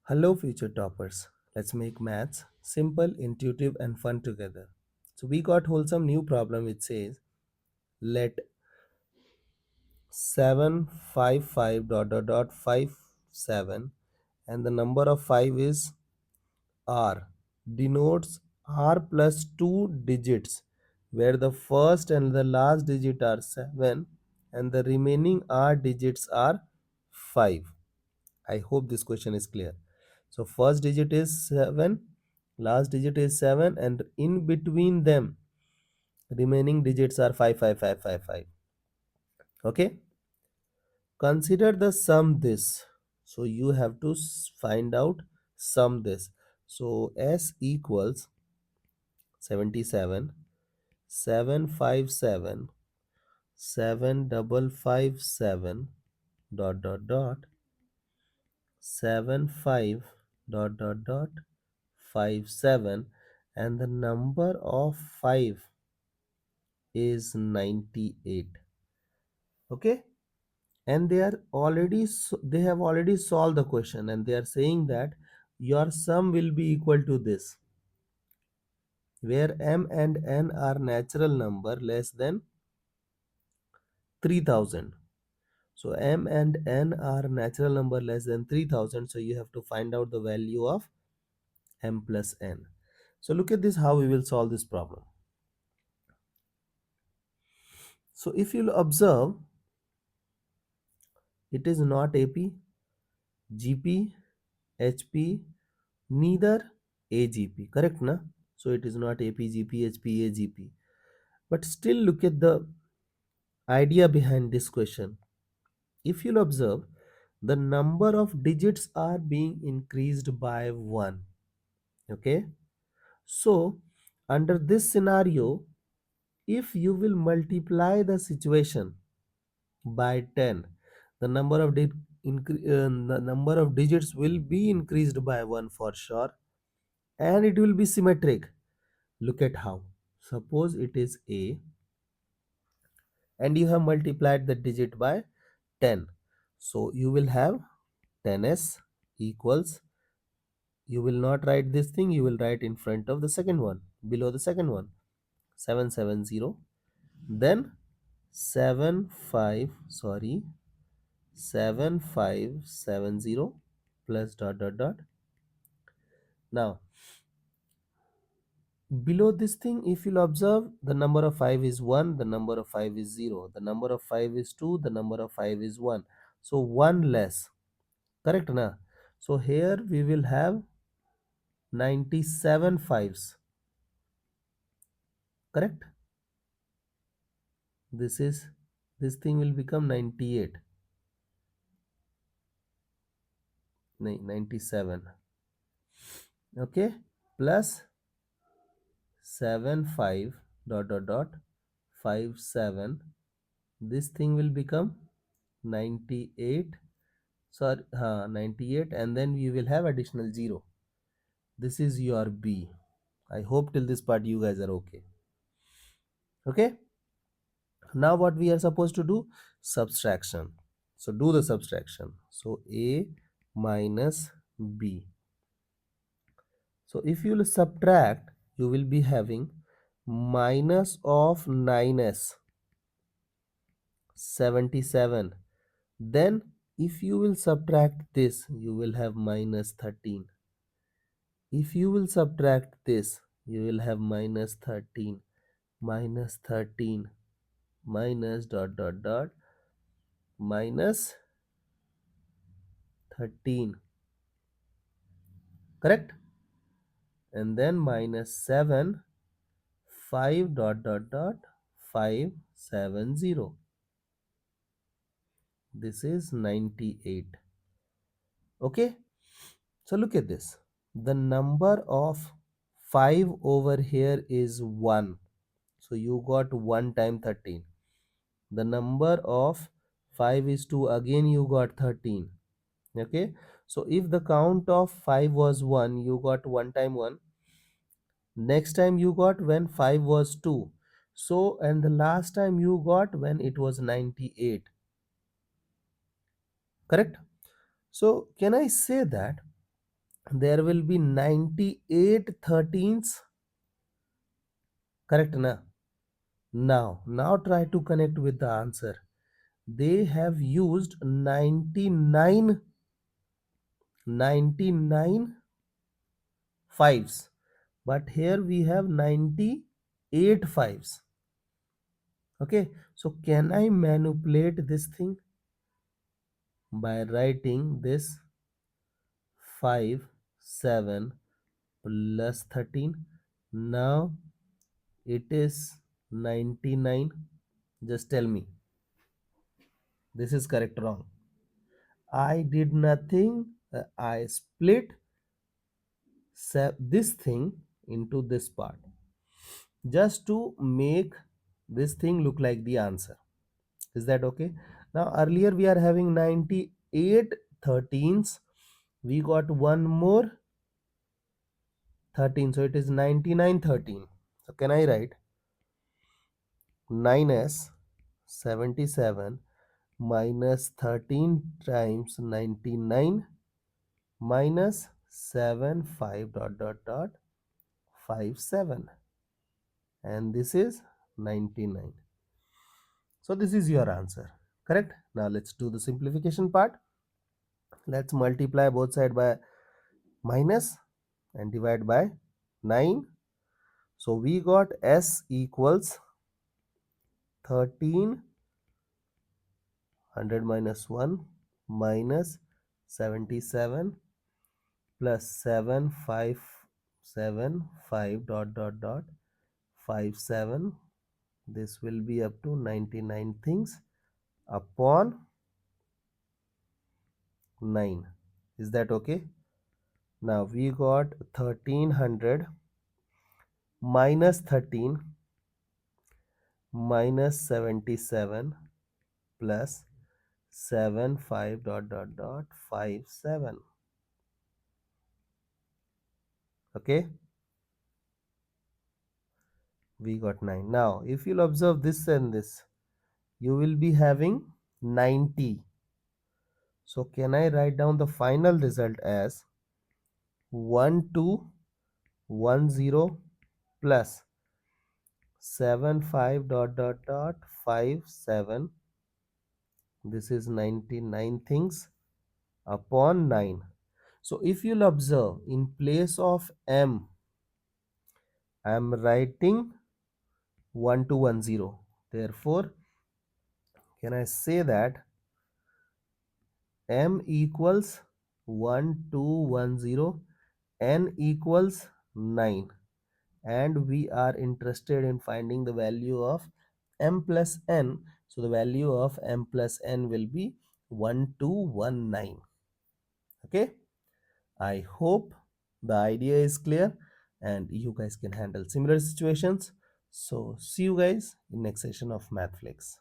Hello, future toppers. Let's make maths simple, intuitive, and fun together. So, we got wholesome new problem which says let 755 57 and the number of 5 is r denotes r plus 2 digits where the first and the last digit are 7 and the remaining r digits are 5. I hope this question is clear. So first digit is 7, last digit is 7, and in between them remaining digits are 5, 5, 5, 5, 5. Okay? Consider the sum this. So you have to find out sum this. So S equals 77, 757, 7557 dot 75 dot 57 and the number of 5 is 98. Okay, and they have already solved the question and they are saying that your sum will be equal to this, where m and n are natural number less than 3000. So m and n are natural number less than 3000, so you have to find out the value of m plus n. So look at this, how we will solve this problem. So if you'll observe, it is not AP, GP, HP, neither AGP, correct na? So it is not AP, GP, HP, AGP. But still look at the idea behind this question. If you'll observe, the number of digits are being increased by 1. Okay. So under this scenario, if you will multiply the situation by 10, the number of the number of digits will be increased by 1 for sure, and it will be symmetric. Look at how. Suppose it is A and you have multiplied the digit by 10, so you will have 10s equals, you will not write this thing, you will write in front of the second one, below the second one, 770, then 7570 plus dot. Now below this thing, if you'll observe, the number of 5 is 1, the number of 5 is 0, the number of 5 is 2, the number of 5 is 1, so 1 less, correct na? So here we will have 97 fives, correct? This thing will become 98, 97, okay, plus 75 dot 57, this thing will become 98, sorry, 98, and then we will have additional 0. This is your B. I hope till this part you guys are okay. Okay, now what we are supposed to do? Subtraction. So do the subtraction. So A minus B. So if you will subtract, you will be having minus of 9s 77. Then if you will subtract this, you will have minus 13. If you will subtract this, you will have minus 13, minus 13, minus dot minus 13, correct? And then minus 7, 5 dot 570. This is 98. Okay, so look at this. The number of 5 over here is 1. So you got 1 time 13. The number of 5 is 2. Again you got 13. Okay, so if the count of 5 was 1, you got 1 time 1. Next time you got when 5 was 2. So, and the last time you got when it was 98. Correct? So, can I say that there will be 98 13s, correct na? Now try to connect with the answer. They have used 99 fives, but here we have 98 fives. Okay, so can I manipulate this thing by writing this 5 7 plus 13? Now it is 99. Just tell me this is correct or wrong. I did nothing. I split this thing into this part just to make this thing look like the answer. Is that okay? Now earlier we are having 98 13s. We got one more 13, so it is 99 13. So can I write 9s 77 minus 13 times 99 minus 7 5 dot dot dot 5 7, and this is 99. So this is your answer, correct? Now let's do the simplification part. Let's multiply both side by minus and divide by 9. So we got s equals 1300 minus 1 minus 77 plus 7575 dot dot dot 57. This will be up to 99 things upon 9. Is that okay? Now we got 1300 minus 13 minus 77 plus 75 dot dot dot 57. Okay, we got 9. Now if you'll observe this and this, you will be having 90. So can I write down the final result as 1210 plus 75 dot dot dot 57? This is 99 things upon 9. So if you'll observe, in place of m, I am writing 1210. Therefore, can I say that m equals 1210, n equals 9, and we are interested in finding the value of m plus n. So the value of m plus n will be 1219. Okay, I hope the idea is clear and you guys can handle similar situations. So see you guys in next session of Mathflix.